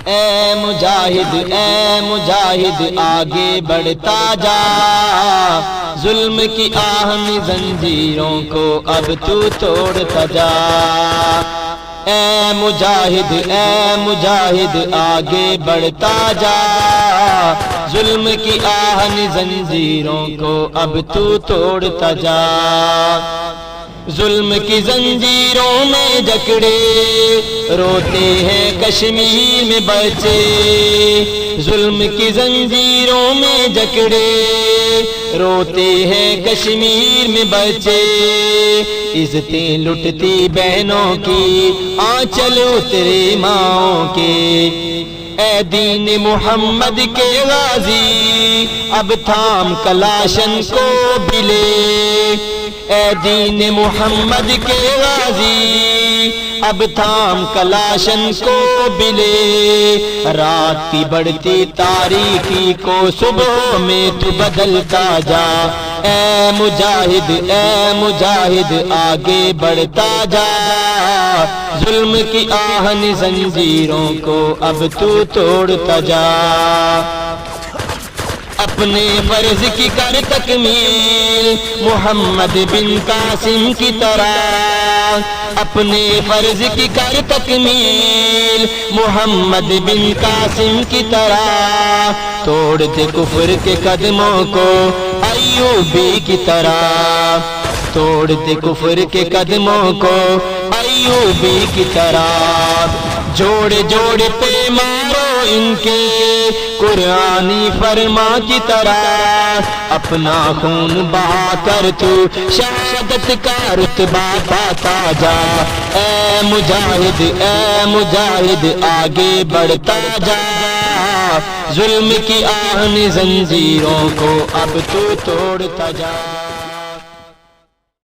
اے مجاہد آگے بڑھتا جا، ظلم کی آہنی زنجیروں کو اب تو توڑتا جا۔ اے مجاہد آگے بڑھتا جا، ظلم کی آہنی زنجیروں کو اب تو توڑتا جا۔ ظلم کی زنجیروں میں جکڑے روتے ہیں کشمیر میں بچے، ظلم کی زنجیروں میں جکڑے روتے ہیں کشمیر میں بچے، عزتیں لٹتی بہنوں کی آنچل اترے ماؤں کے۔ اے دین محمد کے غازی اب تھام کلاشن کو بھی لے، اے دین محمد کے غازی اب تھام کلاشن کو بھی لے، رات کی بڑھتی تاریکی کو صبح میں تو بدلتا جا۔ اے مجاہد آگے بڑھتا جا، ظلم کی آہن زنجیروں کو اب تو توڑتا جا۔ اپنے فرض کی کر تکمیل محمد بن قاسم کی طرح، اپنے فرض کی کر تکمیل محمد بن قاسم کی طرح، توڑ دے کفر کے قدموں کو ایوبی کی طرح، توڑ دے کفر کے قدموں کو ایوبی کی طرح، جوڑے جوڑے پہ مارو ان کے قرآنی فرما کی طرح، اپنا خون بہا کر تو شہادت کا رتبہ پاتا جا۔ اے مجاہد آگے بڑھتا جا، ظلم کی آہن زنجیروں کو اب تو توڑتا جا۔